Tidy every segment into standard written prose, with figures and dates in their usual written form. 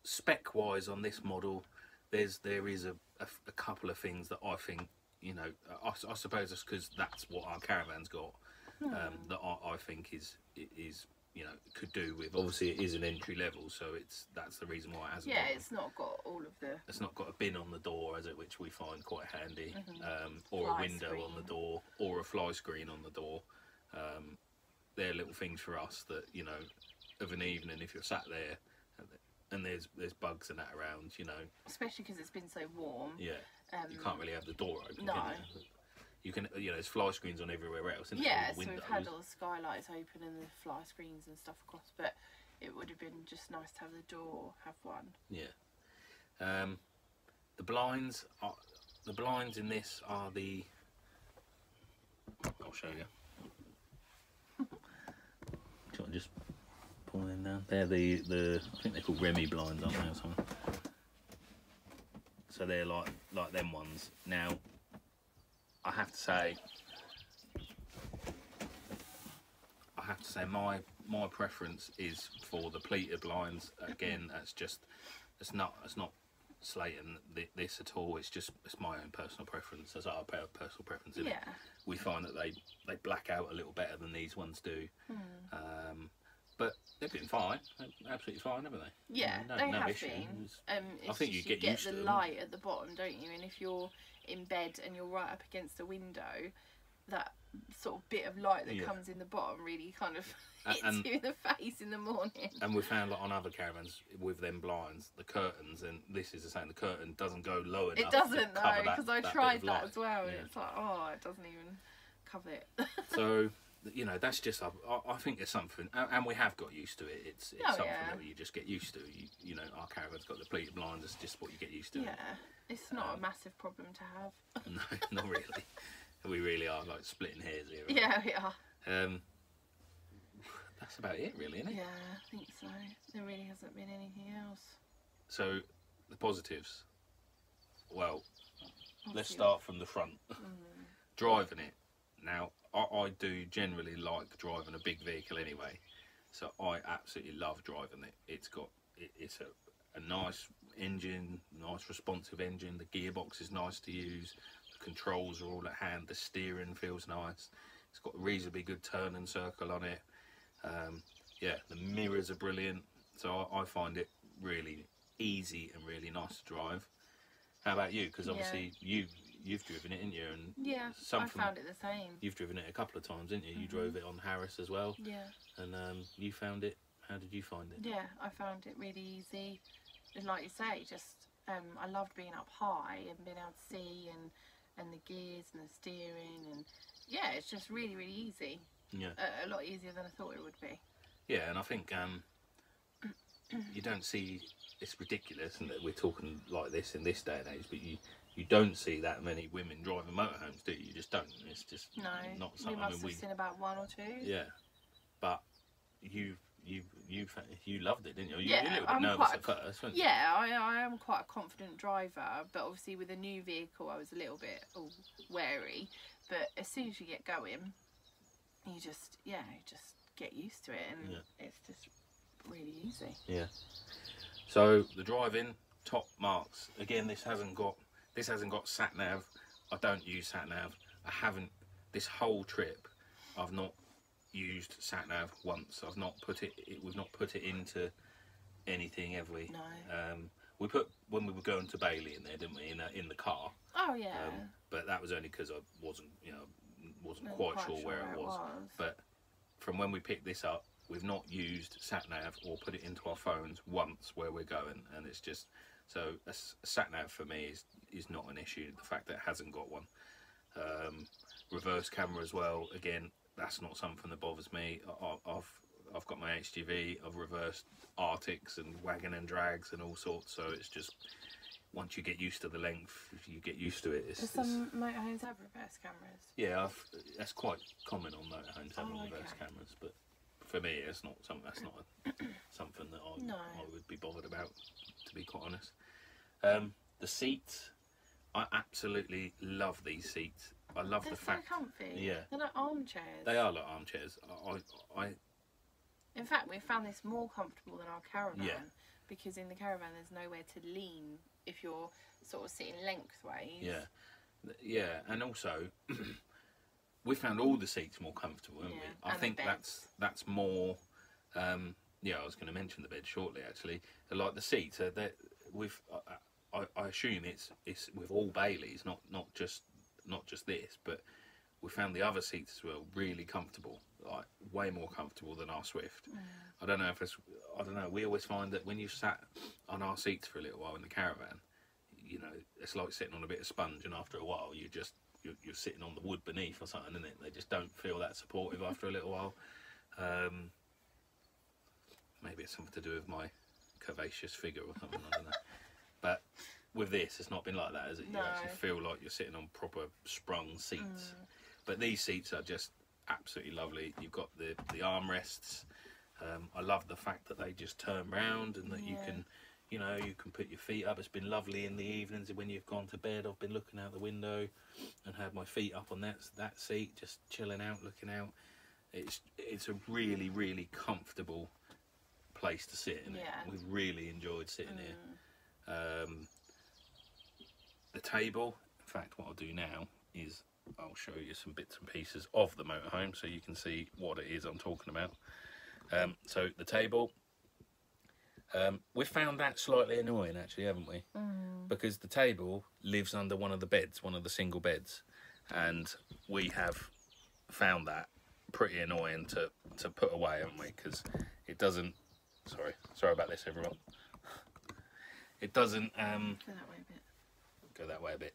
Spec wise on this model, there is a couple of things that I think, you know, I suppose it's because that's what our Caravan's got, that I think is you know, could do with. Obviously it is an entry level, so that's the reason why it hasn't got, it's not got all of the, it's not got a bin on the door, has it, which we find quite handy, or Fly a window screen. on the door, or a fly screen on the door. They're little things for us that, you know, of an evening if you're sat there and there's bugs and that around, you know, especially because it's been so warm. you can't really have the door open, No. can you? You can, you know, there's fly screens on everywhere else, isn't Yeah, there? so we've had all the skylights open and the fly screens and stuff across, but it would have been just nice to have the door have one. Yeah. The blinds in this are the, I'll show you. Shall I just pull them down? They're the I think they're called Remy blinds, aren't they, or something? So they're like them ones. Now, I have to say my preference is for the pleated blinds. Again, it's not slating this at all. It's my own personal preference. That's our personal preference, isn't it? We find that they black out a little better than these ones do. But they've been fine, absolutely fine, haven't they? Yeah, no, they no have issue. been. I think you get used to the them. light at the bottom, don't you? And if you're in bed and you're right up against a window, that sort of bit of light that comes in the bottom really kind of hits you in the face in the morning. And we found, like, on other Caravans with them blinds, the curtains, and this is the same, the curtain doesn't go low enough. It doesn't, no, because I tried that as well, and Yeah. it's like, oh, it doesn't even cover it. So, you know, that's just, I think it's something, and we have got used to it. It's something that you just get used to. You know, our Caravan's got the pleated blinds, it's just what you get used to. Yeah, it's not a massive problem to have. No, not really. We really are, like, splitting hairs here. Right? Yeah, we are. That's about it, really, isn't it? Yeah, I think so. There really hasn't been anything else. So, the positives. Well, let's start from the front. Driving it. Now, I do generally like driving a big vehicle anyway, so I absolutely love driving it. It's a nice engine, nice responsive engine. The gearbox is nice to use. The controls are all at hand. The steering feels nice. It's got a reasonably good turn and circle on it. Yeah, the mirrors are brilliant. So I find it really easy and really nice to drive. How about you? Because obviously you've driven it, haven't you? And yeah, I found it the same. You've driven it a couple of times, didn't you? You drove it on Harris as well. Yeah. And you found it. How did you find it? Yeah, I found it really easy. And like you say, just I loved being up high and being able to see and the gears and the steering, and yeah, it's just really, really easy. Yeah. A lot easier than I thought it would be. Yeah, and I think you don't see, it's ridiculous, and we're talking like this in this day and age, but you don't see that many women driving motorhomes, do you? You just don't. It's just not something. We must have seen about one or two. Yeah, but you loved it, didn't you? You Yeah, were a little bit nervous at first, weren't you? Yeah, I am quite a confident driver, but obviously with a new vehicle I was a little bit wary. But as soon as you get going, you just get used to it, and it's just really easy. Yeah. So the driving, top marks. Again, this hasn't got sat nav. I don't use sat nav. I haven't, this whole trip I've not used sat nav once. We've not put it into anything, have we? No. We put, when we were going to Bailey in there, didn't we, in the car? Oh yeah. But that was only because I wasn't quite sure where it was. But from when we picked this up, we've not used sat nav or put it into our phones once where we're going, and it's just, so a sat nav for me is not an issue. The fact that it hasn't got one. Reverse camera as well. Again, that's not something that bothers me. I've got my HGV. I've reversed Arctics and wagon and drags and all sorts. So it's just, once you get used to the length, you get used to it. Some motorhomes have reverse cameras. Yeah, that's quite common on motorhomes having reverse cameras, but for me, it's not something. That's not something that I would be bothered about, to be quite honest. The seats, I absolutely love these seats. I love the fact they're so comfy. Yeah, they're like armchairs. They are like armchairs. In fact, we found this more comfortable than our caravan. Yeah. Because in the caravan, there's nowhere to lean if you're sort of sitting lengthways. Yeah. Yeah, and also we found all the seats more comfortable, haven't we? I think that's more. Yeah, I was going to mention the bed shortly. Actually, like the seats, I assume it's with all Baileys, not just this, but we found the other seats as well really comfortable, like way more comfortable than our Swift. I don't know if it's. I don't know. We always find that when you've sat on our seats for a little while in the caravan, you know, it's like sitting on a bit of sponge, and after a while, you're sitting on the wood beneath or something, isn't it? They just don't feel that supportive after a little while. Maybe it's something to do with my curvaceous figure or something, I don't know. But with this, it's not been like that, has it? You actually feel like you're sitting on proper sprung seats. But these seats are just absolutely lovely. You've got the armrests. I love the fact that they just turn round and that you can, you know, you can put your feet up. It's been lovely in the evenings when you've gone to bed. I've been looking out the window and had my feet up on that seat, just chilling out, looking out. It's a really, really comfortable place to sit in. We've really enjoyed sitting here. The table, in fact, what I'll do now is I'll show you some bits and pieces of the motorhome so you can see what it is I'm talking about. So the table, we've found that slightly annoying actually, haven't we? Because the table lives under one of the beds, one of the single beds, and we have found that pretty annoying to put away, haven't we? Because it doesn't. Sorry about this, everyone. It doesn't. Go that way a bit. Go that way a bit.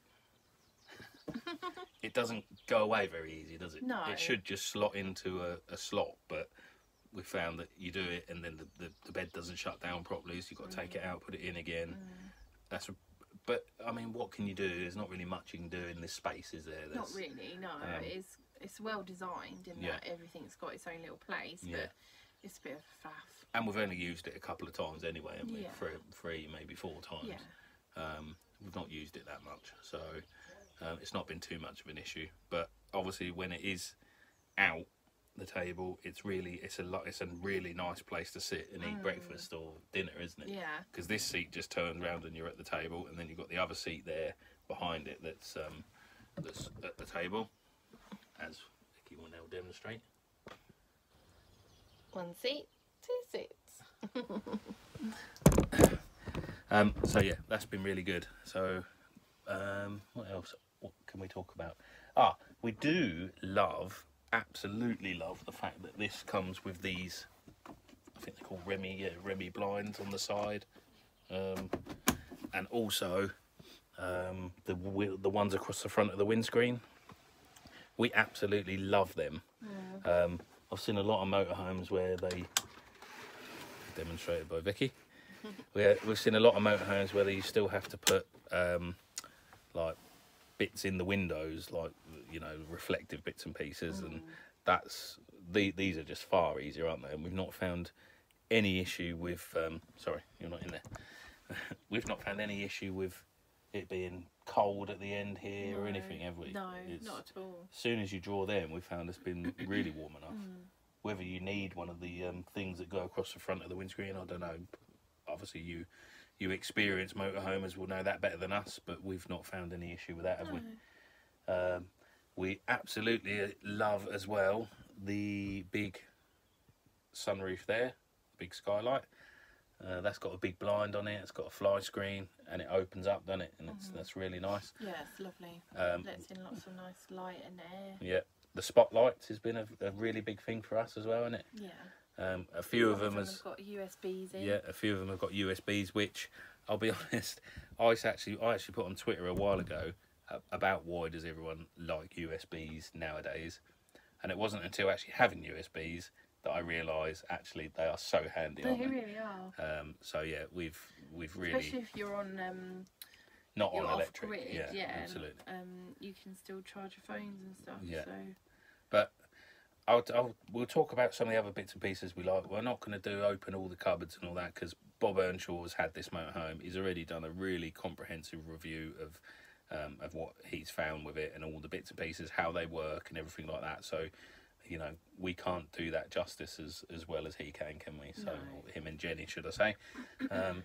It doesn't go away very easy, does it? No. It should just slot into a slot, but we found that you do it and then the bed doesn't shut down properly, so you've got to take it out, put it in again. But I mean, what can you do? There's not really much you can do in this space, is there? Not really, no. It's well designed in that everything's got its own little place, but it's a bit of a faff. And we've only used it a couple of times anyway, haven't we? Three, maybe 4 times. We've not used it that much, so it's not been too much of an issue. But obviously, when it is out the table, it's a really nice place to sit and eat breakfast or dinner, isn't it? Yeah. Because this seat just turns around and you're at the table, and then you've got the other seat there behind it that's at the table, as Vicky will now demonstrate. 1 seat, 2 seats. So yeah, that's been really good. So what else? What can we talk about? We do absolutely love the fact that this comes with these, I think they're called Remy blinds on the side, and also the ones across the front of the windscreen. We absolutely love them. I've seen a lot of motorhomes where they, demonstrated by Vicky, we've seen a lot of motorhomes where you still have to put like bits in the windows, like, you know, reflective bits and pieces, and these are just far easier, aren't they? And we've not found any issue with sorry, you're not in there. We've not found any issue with it being cold at the end here or anything, have we? No, not at all. As soon as you draw them, we found it's been really warm enough. Whether you need one of the things that go across the front of the windscreen, I don't know. Obviously you experienced motorhomers will know that better than us, but we've not found any issue with that, have we? We absolutely love as well the big sunroof there, big skylight. That's got a big blind on it, it's got a fly screen, and it opens up, doesn't it? And that's really nice. Yeah, it's lovely. Lets in lots of nice light and air. Yeah, the spotlights has been a really big thing for us as well, hasn't it? Yeah. A few of them have got USBs in. Yeah, a few of them have got USBs, which I'll be honest, I actually put on Twitter a while ago about why does everyone like USBs nowadays, and it wasn't until actually having USBs that I realise actually they are so handy. They really are. So yeah, we've really, especially if you're on not you're on off electric. grid, Yeah, absolutely. You can still charge your phones and stuff. Yeah. So. But we'll talk about some of the other bits and pieces we like. We're not going to open all the cupboards and all that, because Bob Earnshaw's had this motorhome. He's already done a really comprehensive review of what he's found with it and all the bits and pieces, how they work and everything like that. So you know, we can't do that justice as well as he can we? So No. him and Jenny, should I say?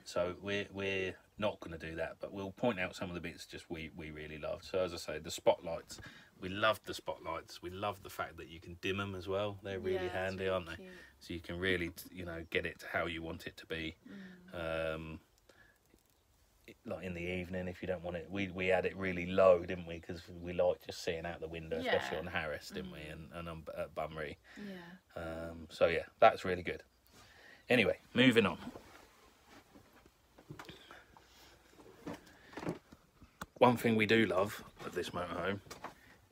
So we're not going to do that, but we'll point out some of the bits just we really loved. So as I say, the spotlights, we loved the spotlights. We love the fact that you can dim them as well. They're really handy, aren't they? Cute. So you can really, you know, get it to how you want it to be. Like in the evening, if you don't want it, we had it really low, didn't we? Because we liked just seeing out the window, especially on Harris, didn't we? And at Bunbury. Yeah. So yeah, that's really good. Anyway, moving on. One thing we do love of this motorhome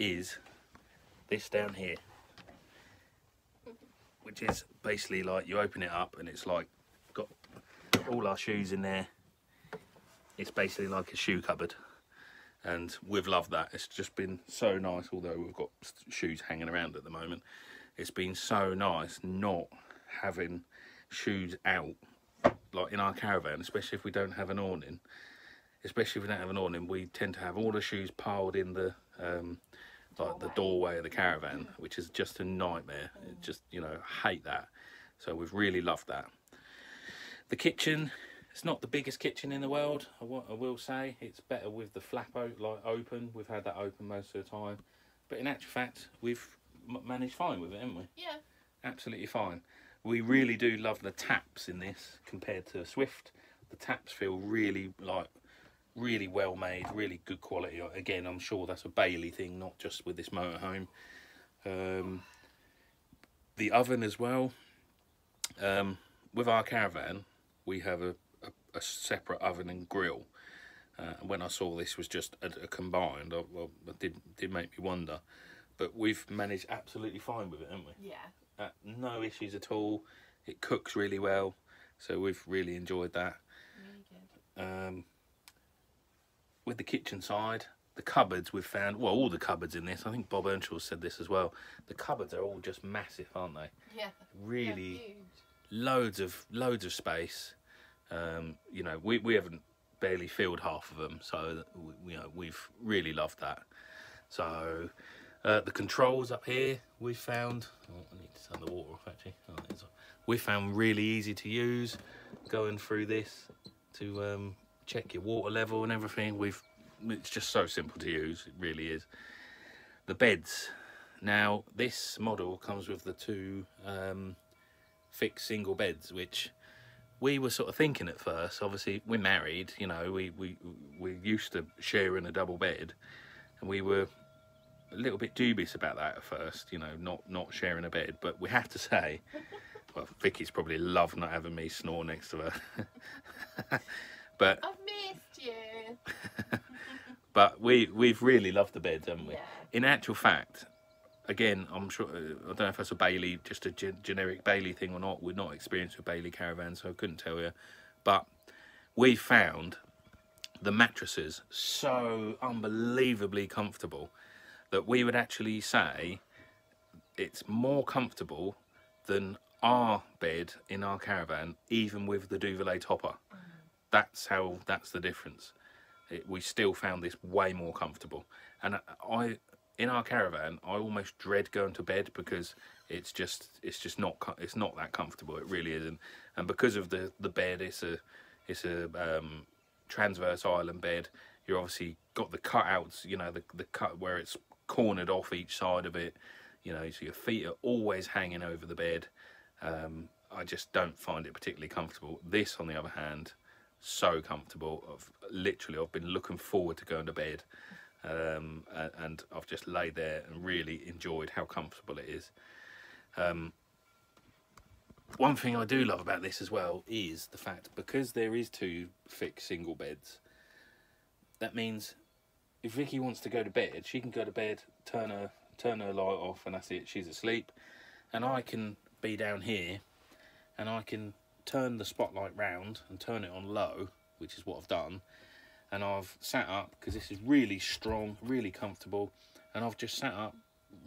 is this down here, which is basically like you open it up and it's like got all our shoes in there. It's basically like a shoe cupboard, and we've loved that. It's just been so nice, although we've got shoes hanging around at the moment. It's been so nice not having shoes out, like in our caravan, especially if we don't have an awning. Especially if we don't have an awning, we tend to have all the shoes piled in the like the doorway of the caravan, which is just a nightmare. It just, you know, I hate that. So we've really loved that. The kitchen, it's not the biggest kitchen in the world, I will say. It's better with the flap open. We've had that open most of the time. But in actual fact, we've managed fine with it, haven't we? Yeah. Absolutely fine. We really do love the taps in this compared to Swift. The taps feel really well made, really good quality. Again, I'm sure that's a Bailey thing, not just with this motorhome. The oven as well. With our caravan, we have a separate oven and grill. When I saw this was just a combined, it did make me wonder. But we've managed absolutely fine with it, haven't we? Yeah. No issues at all. It cooks really well, so we've really enjoyed that. Really good. With the kitchen side, the cupboards we've found, well, all the cupboards in this, I think Bob Earnshaw said this as well, the cupboards are all just massive, aren't they? Yeah. Really loads of space. You know, we haven't barely filled half of them, so you know, we've really loved that. So the controls up here we found, I need to turn the water off actually. We found really easy to use, going through this to check your water level and everything. It's just so simple to use, it really is. The beds, now this model comes with the two fixed single beds, which we were sort of thinking at first. Obviously we're married, you know, we're used to sharing a double bed, and we were a little bit dubious about that at first, you know, not sharing a bed. But we have to say, well, Vicky's probably loved not having me snore next to her. But I've missed you. but we've really loved the beds, haven't we? Yeah. In actual fact, again, I'm sure, I don't know if that's a Bailey, just a generic Bailey thing or not. We're not experienced with Bailey caravans, so I couldn't tell you. But we found the mattresses so unbelievably comfortable that we would actually say it's more comfortable than our bed in our caravan, even with the duvet topper. That's the difference. We still found this way more comfortable. And in our caravan, I almost dread going to bed because it's not that comfortable. It really isn't. And because of the bed, it's a transverse island bed. You obviously got the cutouts, you know, the cut where it's cornered off each side of it, you know, so your feet are always hanging over the bed. I just don't find it particularly comfortable. This, on the other hand, so comfortable. I've been looking forward to going to bed, and I've just laid there and really enjoyed how comfortable it is. One thing I do love about this as well is the fact, because there is two fixed single beds, that means if Vicky wants to go to bed, she can go to bed, turn her light off, and that's it, she's asleep. And I can be down here and I can turn the spotlight round and turn it on low, which is what I've done. And I've sat up, because this is really strong, really comfortable, and I've just sat up,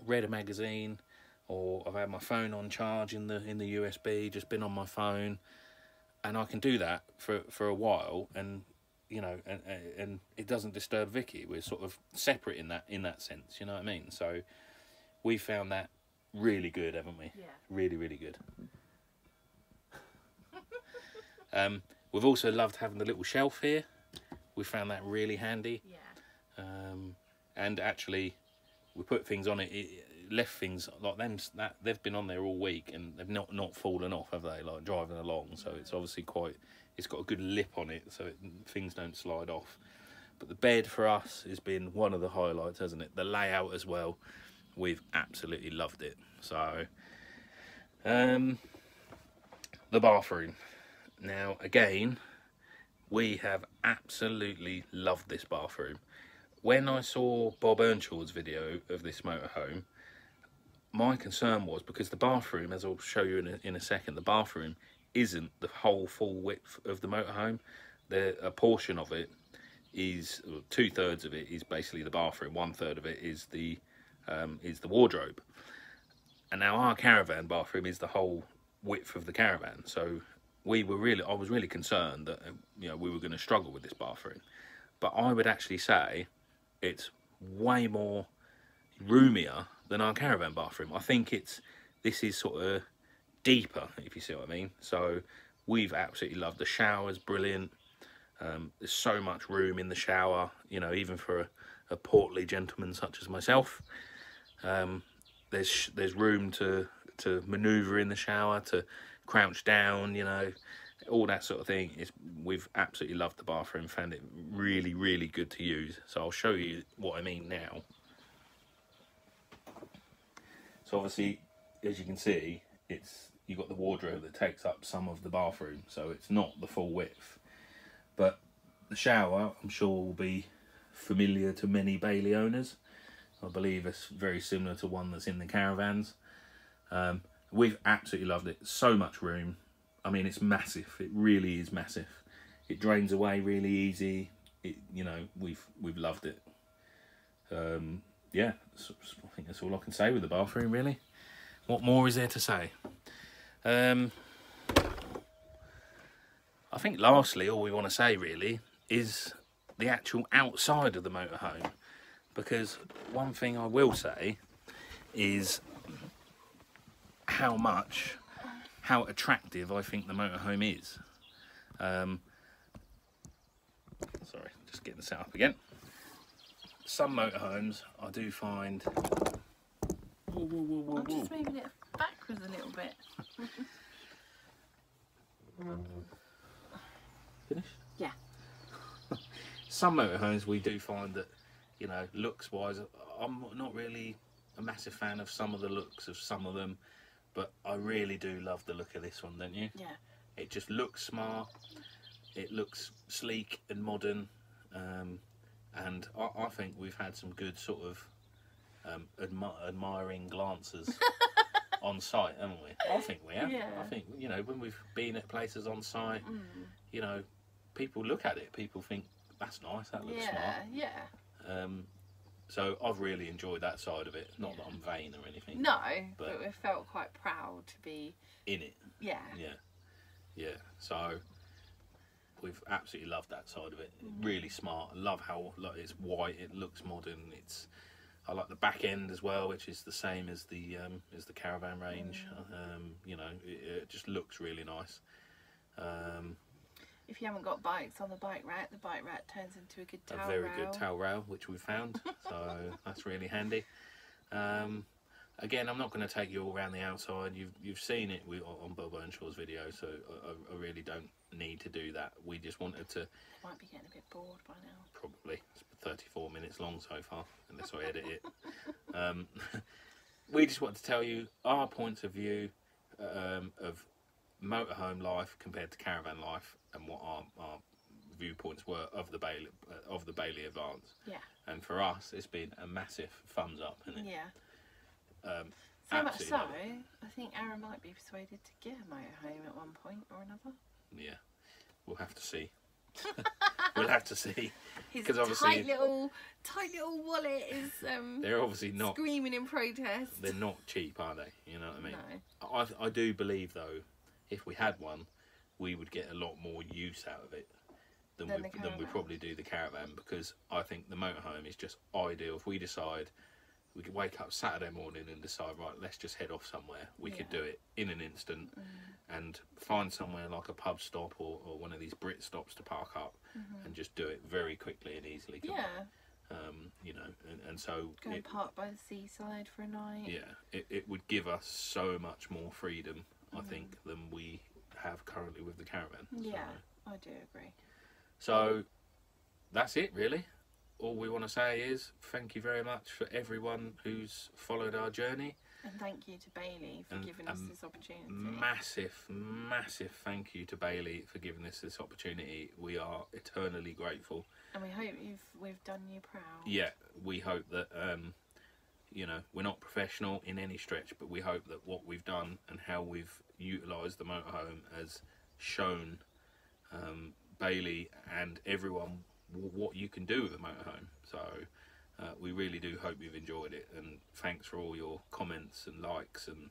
read a magazine, or I've had my phone on charge in the USB, just been on my phone, and I can do that for a while, and you know, and it doesn't disturb Vicky. We're sort of separate in that sense, you know what I mean? So we found that really good, haven't we? Yeah. Really, really good. We've also loved having the little shelf here. We found that really handy. Yeah. And actually, we put things on it. It left things like them. That they've been on there all week, and they've not fallen off, have they? Like driving along. So it's obviously quite. It's got a good lip on it, so things don't slide off. But the bed for us has been one of the highlights, hasn't it? The layout as well. We've absolutely loved it. So, the bathroom. Now, again, we have absolutely loved this bathroom. When I saw Bob Earnshaw's video of this motorhome, my concern was, because the bathroom, as I'll show you in a second, the bathroom isn't the whole full width of the motorhome. A portion of it is, 2/3 of it is basically the bathroom. 1/3 of it is the wardrobe. And now our caravan bathroom is the whole width of the caravan. So I was really concerned that we were going to struggle with this bathroom. But I would actually say it's way more roomier than our caravan bathroom. I think this is sort of deeper, if you see what I mean. So we've absolutely loved the shower's brilliant. There's so much room in the shower, even for a portly gentleman such as myself. There's room to manoeuvre in the shower, to crouch down, all that sort of thing. We've absolutely loved the bathroom, found it really, really good to use. So I'll show you what I mean now. So obviously, as you can see, you've got the wardrobe that takes up some of the bathroom, so it's not the full width. But the shower, I'm sure, will be familiar to many Bailey owners. I believe it's very similar to one that's in the caravans. We've absolutely loved it. So much room. I mean, it's massive. It really is massive. It drains away really easy. We've loved it. Yeah, I think that's all I can say with the bathroom, really. What more is there to say? I think lastly, all we want to say really is the actual outside of the motorhome. Because one thing I will say is how attractive I think the motorhome is. Sorry, just getting set up again. Some motorhomes I do find... Whoa. I'm just moving it backwards a little bit. Finished? Yeah. Some motorhomes we do find that, looks wise, I'm not really a massive fan of some of the looks of some of them, but I really do love the look of this one, don't you? Yeah. It just looks smart, it looks sleek and modern, and I think we've had some good sort of admiring glances on site, haven't we? I think we have. Yeah. I think, when we've been at places on site, people look at it, people think, that's nice, that looks smart. Yeah. So I've really enjoyed that side of it. Not that I'm vain or anything. No, but we felt quite proud to be in it. Yeah. Yeah. So we've absolutely loved that side of it. Really smart. I love how it's white. It looks modern. I like the back end as well, which is the same as the caravan range. It just looks really nice. If you haven't got bikes on the bike rack turns into a good tail rail. A very good tail rail, which we found, so that's really handy. Again, I'm not going to take you all around the outside. You've seen it on Bob Earnshaw's video, so I really don't need to do that. We just wanted to... They might be getting a bit bored by now. Probably. It's 34 minutes long so far, unless I edit it. We just wanted to tell you our points of view of motorhome life compared to caravan life, and what our viewpoints were of the Bailey Advance. Yeah. And for us, it's been a massive thumbs up, isn't it? Yeah. So much so, I think Aaron might be persuaded to get a motorhome at one point or another. Yeah, we'll have to see. We'll have to see. His obviously, tight little wallet is they're obviously not screaming in protest. They're not cheap, are they? You know what I mean? No. I do believe though, if we had one, we would get a lot more use out of it than we probably do the caravan, because I think the motorhome is just ideal. If we decide we could wake up Saturday morning and decide, right, let's just head off somewhere. We could do it in an instant and find somewhere like a pub stop or one of these Brit stops to park up and just do it very quickly and easily. You know, and so go and park by the seaside for a night. Yeah, it would give us so much more freedom, I think, than we have currently with the caravan. Yeah, so, I do agree. So that's it, really. All we want to say is thank you very much for everyone who's followed our journey. And thank you to Bailey for giving us this opportunity. Massive thank you to Bailey for giving us this opportunity. We are eternally grateful. And we hope we've done you proud. Yeah, we hope that, you know, we're not professional in any stretch, but we hope that what we've done and how we've utilised the motorhome has shown Bailey and everyone what you can do with a motorhome. So we really do hope you've enjoyed it, and thanks for all your comments and likes and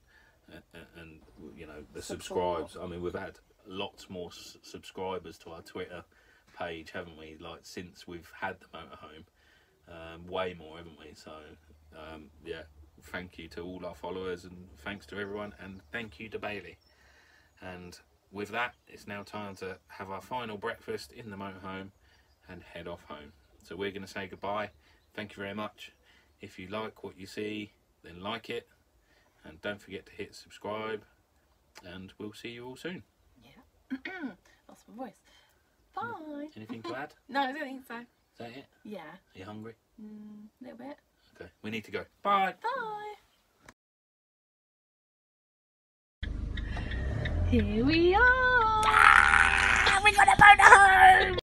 you know, the subscribes. I mean, we've had lots more subscribers to our Twitter page, haven't we, like since we've had the motorhome. Way more, haven't we? So yeah, thank you to all our followers, and thanks to everyone, and thank you to Bailey. And with that, it's now time to have our final breakfast in the motorhome and head off home. So we're going to say goodbye. Thank you very much. If you like what you see, then like it, and don't forget to hit subscribe, and we'll see you all soon. Yeah. Lost my voice. Bye. Anything to add? No, I don't think so. Is that it? Yeah. Are you hungry? A little bit. Okay, we need to go. Bye. Bye. Here we are. We got a motorhome.